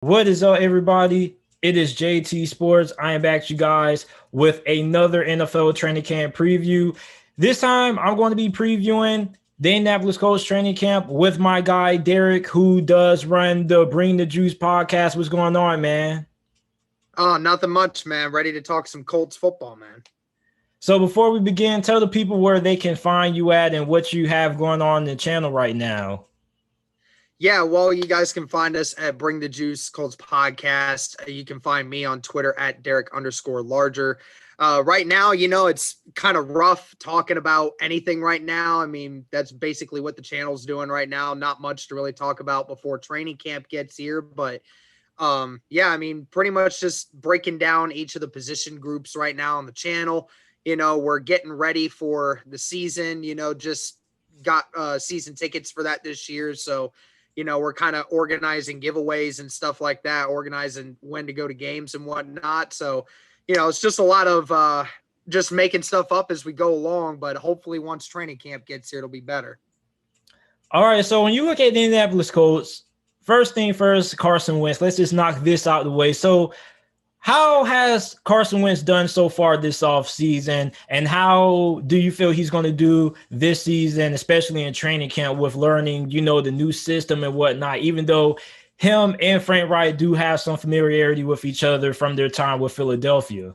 What is up, everybody? It is JT Sports. I am back, you guys, with another NFL training camp preview. This time, I'm going to be previewing the Indianapolis Colts training camp with my guy Derek, who does run the Bring the Juice podcast. What's going on, man? Oh, nothing much, man. Ready to talk some Colts football, man. So before we begin, tell the people where they can find you at and what you have going on in the channel right now. Yeah, well, you guys can find us at Bring the Juice Colts podcast. You can find me on Twitter at Derek_larger. Right now, it's kind of rough talking about anything right now. I mean, that's basically what the channel's doing right now. Not much to really talk about before training camp gets here, but yeah, I mean, pretty much just breaking down each of the position groups right now on the channel. We're getting ready for the season, just got season tickets for that this year. So, we're kind of organizing giveaways and stuff like that, organizing when to go to games and whatnot. So, it's just a lot of just making stuff up as we go along. But hopefully once training camp gets here, it'll be better. All right, so when you look at the Indianapolis Colts, first thing first, Carson Wentz. Let's just knock this out of the way. So how has Carson Wentz done so far this offseason, and how do you feel he's going to do this season, especially in training camp with learning, the new system and whatnot, even though him and Frank Reich do have some familiarity with each other from their time with Philadelphia?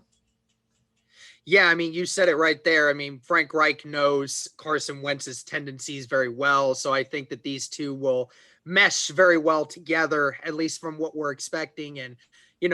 Yeah, I mean, you said it right there. I mean, Frank Reich knows Carson Wentz's tendencies very well, so I think that these two will mesh very well together, at least from what we're expecting. And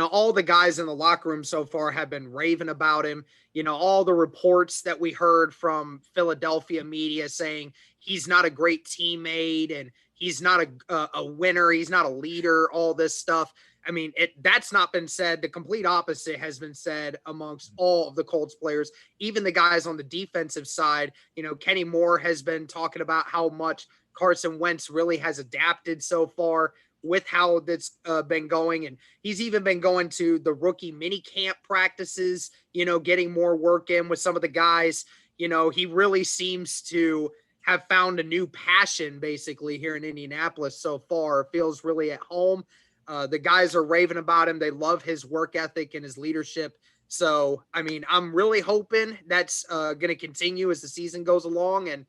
all the guys in the locker room so far have been raving about him. All the reports that we heard from Philadelphia media saying he's not a great teammate and he's not a winner, he's not a leader, all this stuff. I mean, that's not been said. The complete opposite has been said amongst all of the Colts players, even the guys on the defensive side. Kenny Moore has been talking about how much Carson Wentz really has adapted so far with how that's been going. And he's even been going to the rookie mini camp practices, getting more work in with some of the guys. He really seems to have found a new passion basically here in Indianapolis so far. It feels really at home. The guys are raving about him. They love his work ethic and his leadership. So, I mean, I'm really hoping that's going to continue as the season goes along. And,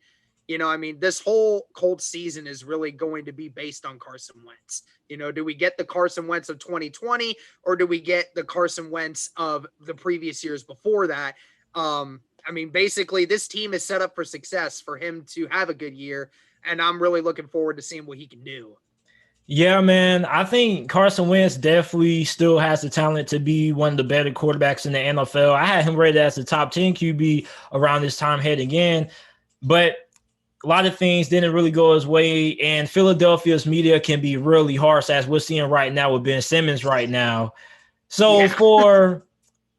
I mean, this whole Colts season is really going to be based on Carson Wentz. Do we get the Carson Wentz of 2020 or do we get the Carson Wentz of the previous years before that? I mean, basically, this team is set up for success for him to have a good year. And I'm really looking forward to seeing what he can do. Yeah, man. I think Carson Wentz definitely still has the talent to be one of the better quarterbacks in the NFL. I had him rated as the top 10 QB around this time heading in, but a lot of things didn't really go his way, and Philadelphia's media can be really harsh, as we're seeing right now with Ben Simmons right now. So for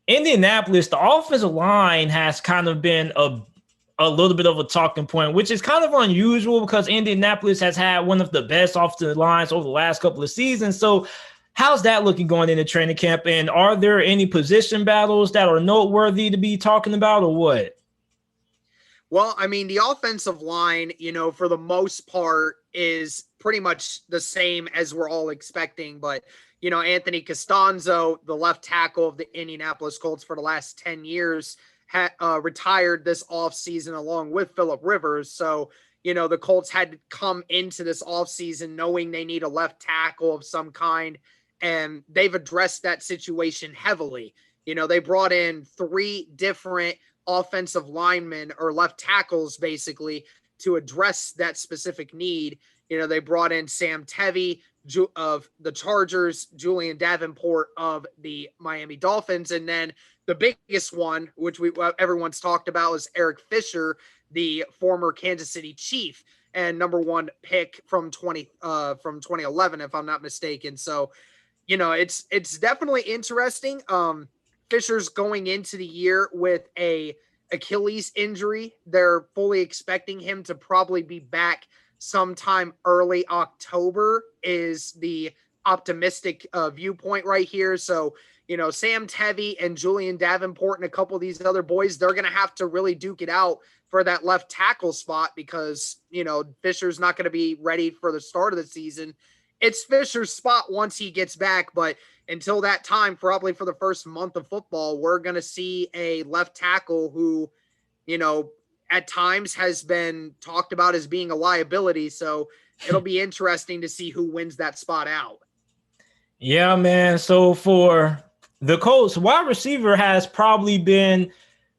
Indianapolis, the offensive line has kind of been a little bit of a talking point, which is kind of unusual because Indianapolis has had one of the best offensive lines over the last couple of seasons. So how's that looking going into training camp? And are there any position battles that are noteworthy to be talking about or what? Well, I mean, the offensive line, for the most part is pretty much the same as we're all expecting. But, Anthony Costanzo, the left tackle of the Indianapolis Colts for the last 10 years, retired this offseason along with Phillip Rivers. So, the Colts had to come into this offseason knowing they need a left tackle of some kind, and they've addressed that situation heavily. They brought in 3 different offensive linemen or left tackles basically to address that specific need. They brought in Sam Tevi of the Chargers, Julian Davenport of the Miami Dolphins, and then the biggest one, which everyone's talked about, is Eric Fisher, the former Kansas City Chief and number 1 pick from 2011, if I'm not mistaken. So, it's definitely interesting. Fisher's going into the year with a Achilles injury. They're fully expecting him to probably be back sometime early October is the optimistic viewpoint right here. So, Sam Tevi and Julian Davenport and a couple of these other boys, they're going to have to really duke it out for that left tackle spot because, Fisher's not going to be ready for the start of the season it's Fisher's spot once he gets back, but until that time, probably for the first month of football, we're going to see a left tackle who, at times has been talked about as being a liability. So it'll be interesting to see who wins that spot out. Yeah, man. So for the Colts, wide receiver has probably been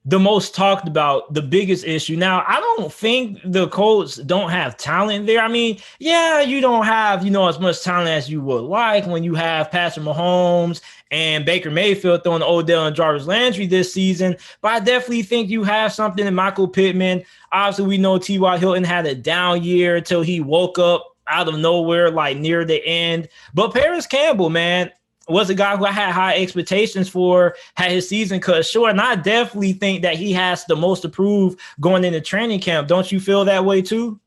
the most talked about, the biggest issue. Now, I don't think the Colts don't have talent there. I mean, yeah, you don't have, as much talent as you would like when you have Patrick Mahomes and Baker Mayfield throwing Odell and Jarvis Landry this season. But I definitely think you have something in Michael Pittman. Obviously, we know T.Y. Hilton had a down year until he woke up out of nowhere, like near the end. But Paris Campbell, man, was a guy who I had high expectations for, had his season cut short. And I definitely think that he has the most to prove going into training camp. Don't you feel that way too?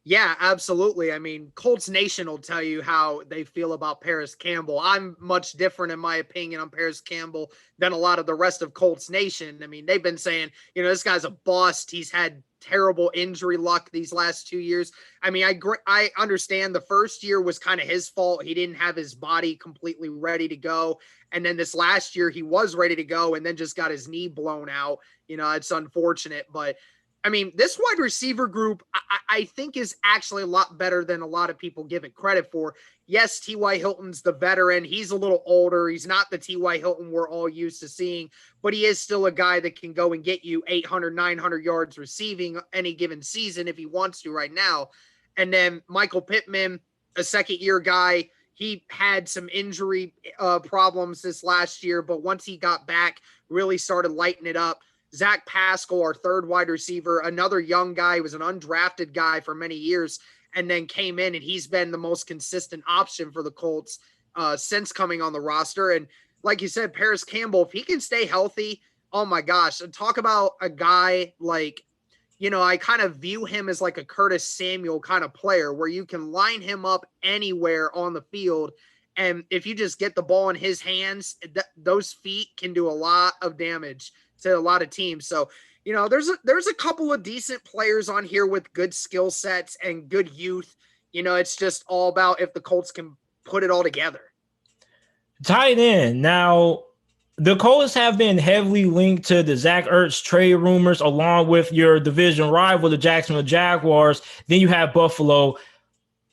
Yeah, absolutely. I mean, Colts Nation will tell you how they feel about Paris Campbell. I'm much different in my opinion on Paris Campbell than a lot of the rest of Colts Nation. I mean, they've been saying, this guy's a bust. He's had terrible injury luck these last 2 years. I mean, I understand the first year was kind of his fault. He didn't have his body completely ready to go. And then this last year he was ready to go and then just got his knee blown out. It's unfortunate, but I mean, this wide receiver group, I think is actually a lot better than a lot of people give it credit for. Yes, T.Y. Hilton's the veteran. He's a little older. He's not the T.Y. Hilton we're all used to seeing, but he is still a guy that can go and get you 800, 900 yards receiving any given season if he wants to right now. And then Michael Pittman, a second-year guy, he had some injury problems this last year, but once he got back, really started lighting it up. Zach Pascal, our third wide receiver, another young guy, was an undrafted guy for many years, and then came in, and he's been the most consistent option for the Colts since coming on the roster. And like you said, Paris Campbell, if he can stay healthy, oh my gosh, and talk about a guy like, I kind of view him as like a Curtis Samuel kind of player where you can line him up anywhere on the field. And if you just get the ball in his hands, those feet can do a lot of damage to a lot of teams. So, there's a couple of decent players on here with good skill sets and good youth. It's just all about if the Colts can put it all together. Tight end. Now, the Colts have been heavily linked to the Zach Ertz trade rumors, along with your division rival, the Jacksonville Jaguars. Then you have Buffalo.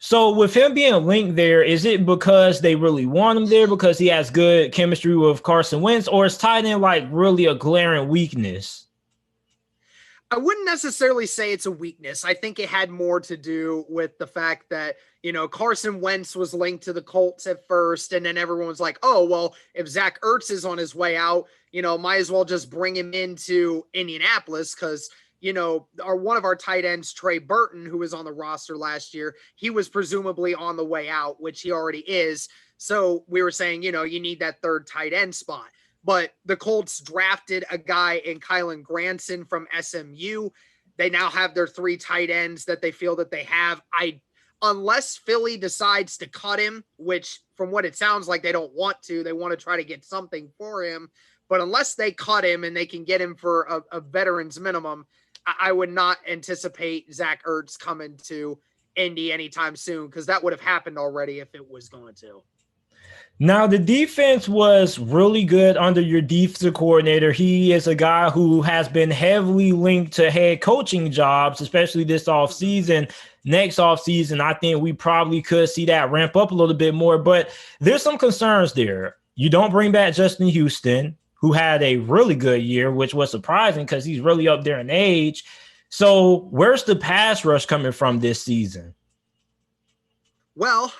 So with him being linked there, is it because they really want him there because he has good chemistry with Carson Wentz, or is tight end like really a glaring weakness? I wouldn't necessarily say it's a weakness. I think it had more to do with the fact that, Carson Wentz was linked to the Colts at first, and then everyone was like, oh, well, if Zach Ertz is on his way out, might as well just bring him into Indianapolis because one of our tight ends, Trey Burton, who was on the roster last year, he was presumably on the way out, which he already is. So we were saying, you need that third tight end spot. But the Colts drafted a guy in Kylan Granson from SMU. They now have their three tight ends that they feel that they have. Unless Philly decides to cut him, which from what it sounds like they don't want to, they want to try to get something for him. But unless they cut him and they can get him for a veteran's minimum, I would not anticipate Zach Ertz coming to Indy anytime soon because that would have happened already if it was going to. Now, the defense was really good under your defensive coordinator. He is a guy who has been heavily linked to head coaching jobs, especially this offseason. Next offseason, I think we probably could see that ramp up a little bit more, but there's some concerns there. You don't bring back Justin Houston, who had a really good year, which was surprising because he's really up there in age. So where's the pass rush coming from this season? Well,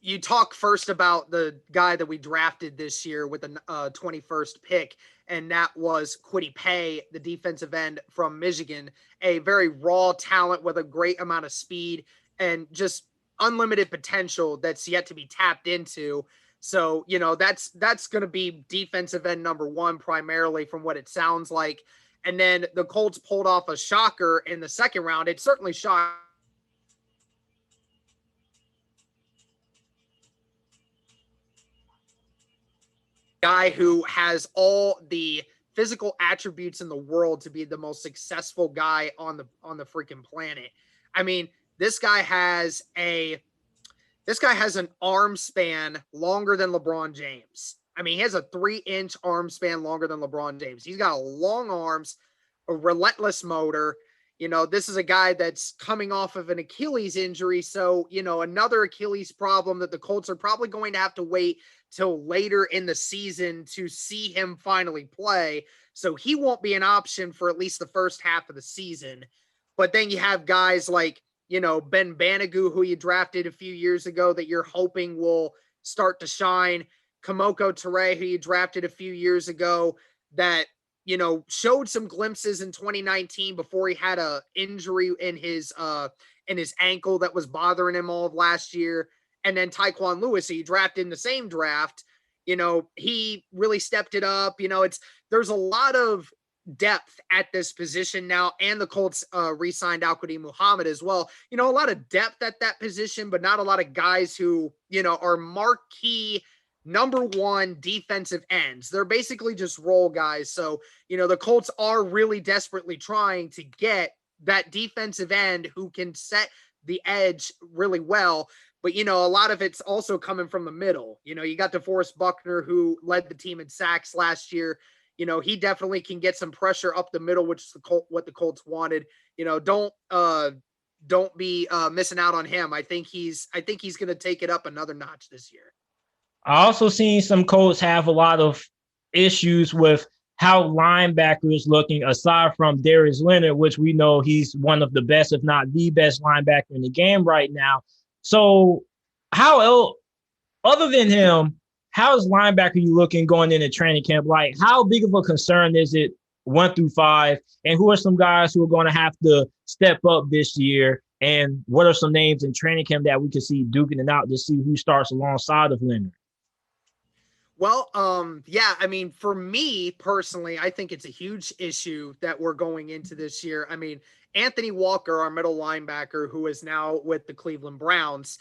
you talk first about the guy that we drafted this year with the 21st pick, and that was Kwity Paye, the defensive end from Michigan, a very raw talent with a great amount of speed and just unlimited potential that's yet to be tapped into. So, that's going to be defensive end number one, primarily from what it sounds like. And then the Colts pulled off a shocker in the second round. It certainly shocked. Guy who has all the physical attributes in the world to be the most successful guy on the freaking planet. I mean, this guy has a This guy has an arm span longer than LeBron James. I mean, he has a 3-inch arm span longer than LeBron James. He's got long arms, a relentless motor. This is a guy that's coming off of an Achilles injury. So, another Achilles problem that the Colts are probably going to have to wait till later in the season to see him finally play. So he won't be an option for at least the first half of the season. But then you have guys like, Ben Banigou, who you drafted a few years ago that you're hoping will start to shine. Kamoko Toure, who you drafted a few years ago that, showed some glimpses in 2019 before he had a injury in his ankle that was bothering him all of last year. And then Tyquan Lewis, who you drafted in the same draft, he really stepped it up. There's a lot of depth at this position now, and the Colts re-signed Al-Qadim Muhammad as well. A lot of depth at that position, but not a lot of guys who, are marquee number one defensive ends. They're basically just role guys. So, the Colts are really desperately trying to get that defensive end who can set the edge really well. But, a lot of it's also coming from the middle. You got DeForest Buckner, who led the team in sacks last year. He definitely can get some pressure up the middle, which is what the Colts wanted. Don't be missing out on him. I think he's going to take it up another notch this year. I also seen some Colts have a lot of issues with how linebacker is looking, aside from Darius Leonard, which we know he's one of the best, if not the best linebacker in the game right now. So other than him, how's linebacker you looking going into training camp? Like, how big of a concern is it 1 through 5? And who are some guys who are going to have to step up this year? And what are some names in training camp that we can see duking it out to see who starts alongside of Leonard? Well, I mean, for me personally, I think it's a huge issue that we're going into this year. I mean, Anthony Walker, our middle linebacker, who is now with the Cleveland Browns,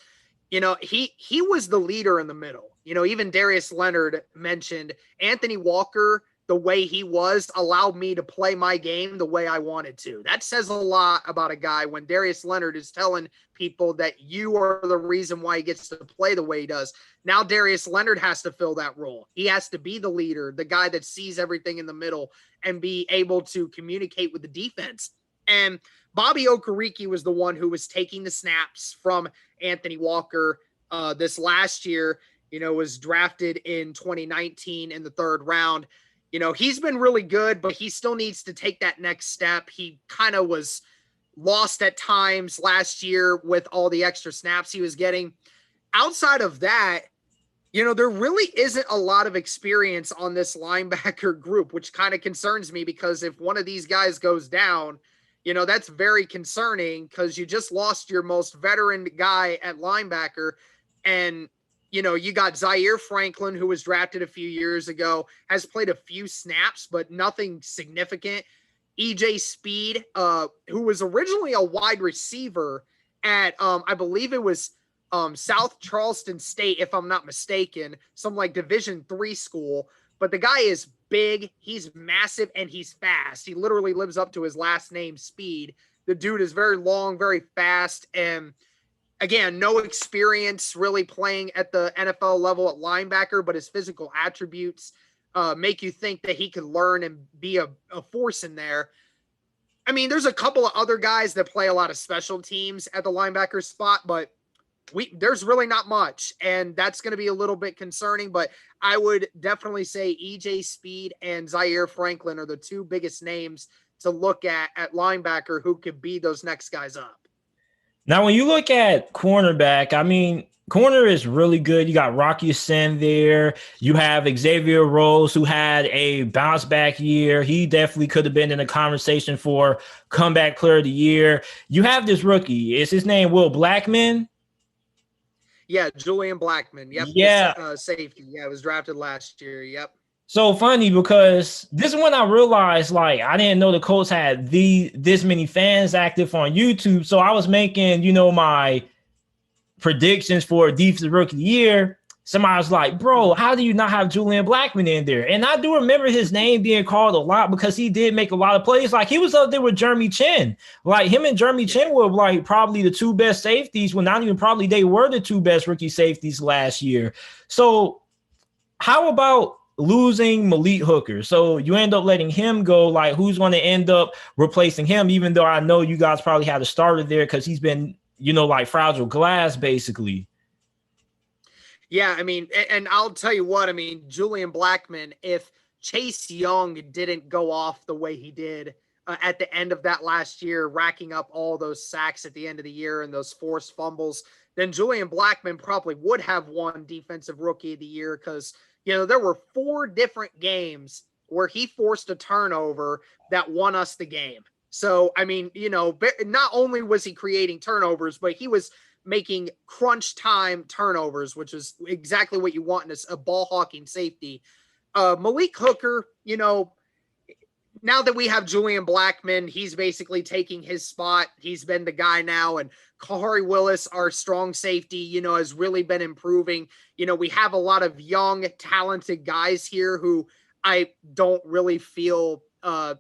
he was the leader in the middle. Even Darius Leonard mentioned Anthony Walker, the way he was, allowed me to play my game the way I wanted to. That says a lot about a guy when Darius Leonard is telling people that you are the reason why he gets to play the way he does. Now Darius Leonard has to fill that role. He has to be the leader, the guy that sees everything in the middle and be able to communicate with the defense. And Bobby Okereke was the one who was taking the snaps from Anthony Walker this last year. Was drafted in 2019 in the 3rd round. He's been really good, but he still needs to take that next step. He kind of was lost at times last year with all the extra snaps he was getting. Outside of that, there really isn't a lot of experience on this linebacker group, which kind of concerns me, because if one of these guys goes down, that's very concerning, because you just lost your most veteran guy at linebacker. And you got Zaire Franklin, who was drafted a few years ago, has played a few snaps, but nothing significant. EJ Speed, who was originally a wide receiver at, I believe it was South Charleston State, if I'm not mistaken, some like Division III school. But the guy is big, he's massive, and he's fast. He literally lives up to his last name, Speed. The dude is very long, very fast, and again, no experience really playing at the NFL level at linebacker, but his physical attributes make you think that he could learn and be a force in there. I mean, there's a couple of other guys that play a lot of special teams at the linebacker spot, but there's really not much, and that's going to be a little bit concerning. But I would definitely say EJ Speed and Zaire Franklin are the two biggest names to look at linebacker who could be those next guys up. Now, when you look at cornerback, I mean, corner is really good. You got Rocky Sin there. You have Xavier Rose, who had a bounce back year. He definitely could have been in the conversation for comeback player of the year. You have this rookie. Is his name Will Blackman? Yeah, Julian Blackman. Yep. Yeah. Safety. Yeah, it was drafted last year. Yep. So funny, because this is when I realized, like, I didn't know the Colts had this many fans active on YouTube. So I was making, my predictions for defensive rookie of the year. somebody was like, bro, how do you not have Julian Blackmon in there? And I do remember his name being called a lot because he did make a lot of plays. Like, he was up there with Jeremy Chin. Like, him and Jeremy Chin were like probably the two best safeties. Well, not even probably, they were the two best rookie safeties last year. So how about losing Malik Hooker? So you end up letting him go. Like, who's going to end up replacing him? Even though I know you guys probably had a starter there because he's been, like fragile glass basically. Yeah, I mean, and I'll tell you what, I mean, Julian Blackmon, if Chase Young didn't go off the way he did at the end of that last year, racking up all those sacks at the end of the year and those forced fumbles, then Julian Blackmon probably would have won Defensive Rookie of the Year because, there were 4 different games where he forced a turnover that won us the game. So, I mean, not only was he creating turnovers, but he was making crunch time turnovers, which is exactly what you want in a ball hawking safety. Malik Hooker, now that we have Julian Blackmon, he's basically taking his spot. He's been the guy now. And Kahari Willis, our strong safety, has really been improving. We have a lot of young, talented guys here who I don't really feel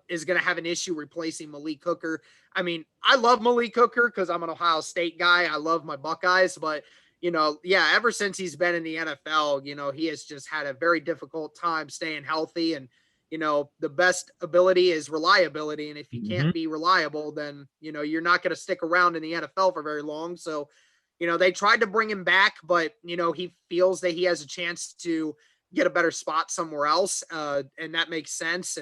is going to have an issue replacing Malik Hooker. I mean, I love Malik Hooker because I'm an Ohio State guy. I love my Buckeyes, but ever since he's been in the NFL, he has just had a very difficult time staying healthy. And, the best ability is reliability. And if you can't be reliable, then, you're not going to stick around in the NFL for very long. So, they tried to bring him back, but, he feels that he has a chance to get a better spot somewhere else. And that makes sense.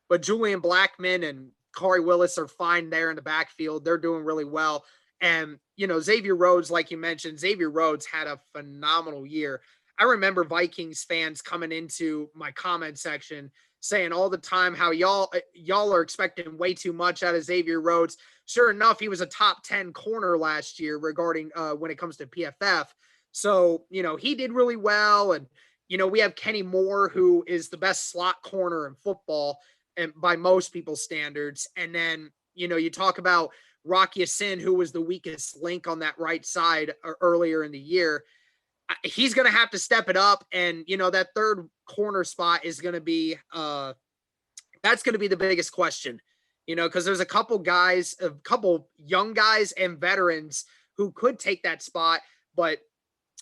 But Julian Blackmon and Corey Willis are fine there in the backfield. They're doing really well. And, Xavier Rhodes, like you mentioned, Xavier Rhodes had a phenomenal year. I remember Vikings fans coming into my comment section saying all the time how y'all are expecting way too much out of Xavier Rhodes. Sure enough, he was a top 10 corner last year regarding when it comes to PFF. So, he did really well. And, we have Kenny Moore, who is the best slot corner in football, and by most people's standards. And then, you talk about Rocky Sin, who was the weakest link on that right side earlier in the year. He's going to have to step it up. And, that third corner spot is going to be, that's going to be the biggest question, because there's a couple young guys and veterans who could take that spot, but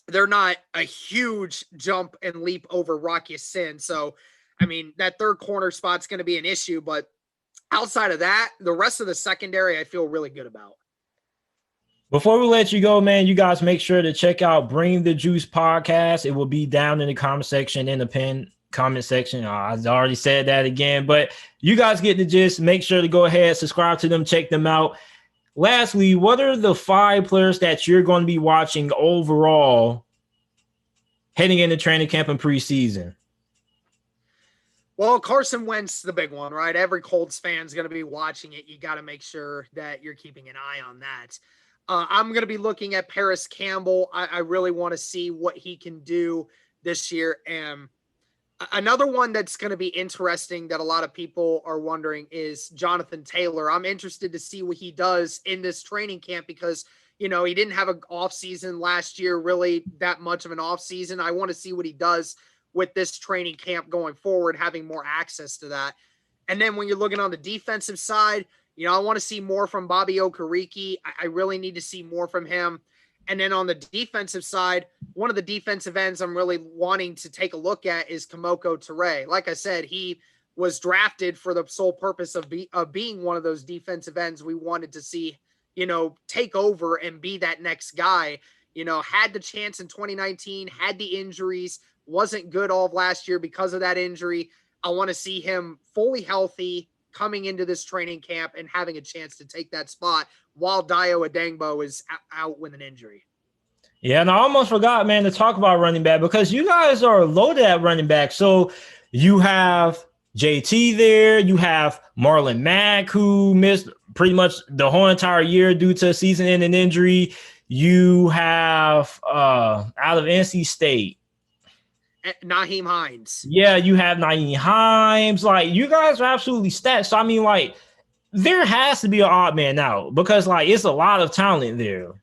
they're not a huge jump and leap over Rocky Sin. So, I mean, that third corner spot's going to be an issue, but outside of that, the rest of the secondary, I feel really good about. Before we let you go, man, you guys make sure to check out Bring the Juice podcast. It will be down in the comment section, in the pinned comment section. I already said that again, but you guys get the gist. Make sure to go ahead, subscribe to them, check them out. Lastly, what are the 5 players that you're going to be watching overall heading into training camp and preseason? Well, Carson Wentz, the big one, right? Every Colts fan is going to be watching it. You got to make sure that you're keeping an eye on that. I'm going to be looking at Paris Campbell. I really want to see what he can do this year. And another one that's going to be interesting that a lot of people are wondering is Jonathan Taylor. I'm interested to see what he does in this training camp because, he didn't have an off season last year, really that much of an off season. I want to see what he does with this training camp going forward, having more access to that. And then when you're looking on the defensive side, I want to see more from Bobby Okereke. I really need to see more from him. And then on the defensive side, one of the defensive ends I'm really wanting to take a look at is Kamoko Toure. Like I said, he was drafted for the sole purpose of being one of those defensive ends we wanted to see, take over and be that next guy. Had the chance in 2019, had the injuries, wasn't good all of last year because of that injury. I want to see him fully healthy coming into this training camp and having a chance to take that spot while Dio Adengbo is out with an injury. Yeah, and I almost forgot, man, to talk about running back because you guys are loaded at running back. So you have JT there. You have Marlon Mack, who missed pretty much the whole entire year due to a season-ending injury. You have out of NC State, Nyheim Hines. Yeah, you have Nyheim Hines. Like, you guys are absolutely stacked. So, I mean, like, there has to be an odd man out because, like, it's a lot of talent there.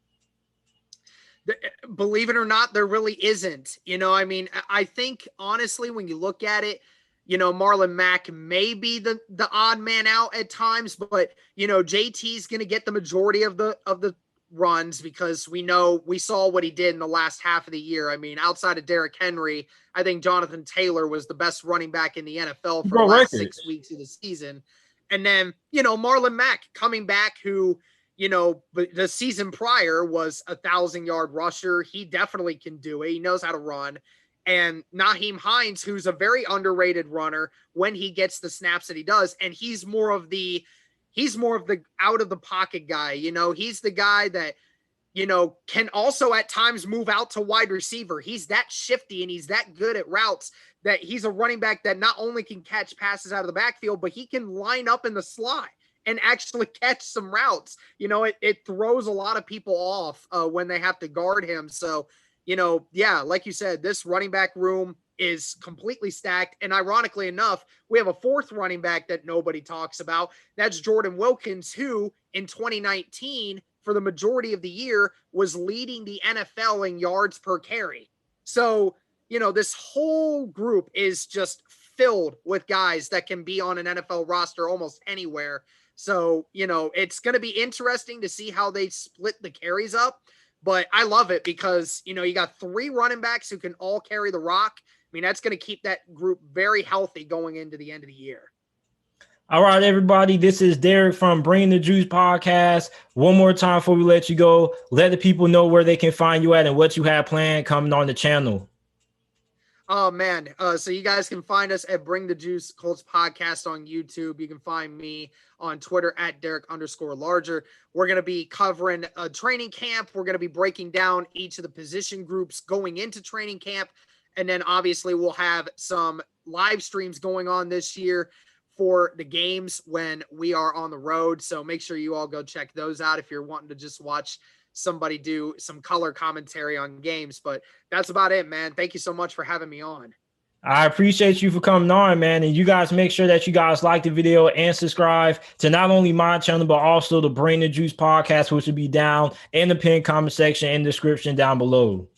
Believe it or not, there really isn't. I mean, I think honestly, when you look at it, Marlon Mack may be the odd man out at times, but JT's going to get the majority of the runs because we saw what he did in the last half of the year. I mean, outside of Derrick Henry, I think Jonathan Taylor was the best running back in the NFL for the last 6 weeks of the season. And then, Marlon Mack coming back, who, the season prior was 1,000-yard rusher. He definitely can do it. He knows how to run. And Nyheim Hines, who's a very underrated runner when he gets the snaps that he does. And he's more of the out of the pocket guy. He's the guy that, can also at times move out to wide receiver. He's that shifty and he's that good at routes that he's a running back that not only can catch passes out of the backfield, but he can line up in the slot and actually catch some routes. It throws a lot of people off when they have to guard him. So, like you said, this running back room is completely stacked. And ironically enough, we have a fourth running back that nobody talks about. That's Jordan Wilkins, who in 2019, for the majority of the year, was leading the NFL in yards per carry. So, this whole group is just filled with guys that can be on an NFL roster almost anywhere. So, it's going to be interesting to see how they split the carries up. But I love it because, you got 3 running backs who can all carry the rock. I mean, that's going to keep that group very healthy going into the end of the year. All right, everybody. This is Derek from Bring the Juice podcast. One more time before we let you go, let the people know where they can find you at and what you have planned coming on the channel. Oh, man. So you guys can find us at Bring the Juice Colts podcast on YouTube. You can find me on Twitter at Derek_larger. We're going to be covering a training camp. We're going to be breaking down each of the position groups going into training camp. And then obviously we'll have some live streams going on this year for the games when we are on the road. So make sure you all go check those out if you're wanting to just watch somebody do some color commentary on games. But that's about it, man. Thank you so much for having me on. I appreciate you for coming on, man. And you guys make sure that you guys like the video and subscribe to not only my channel, but also the Bring the Juice podcast, which will be down in the pinned comment section and description down below.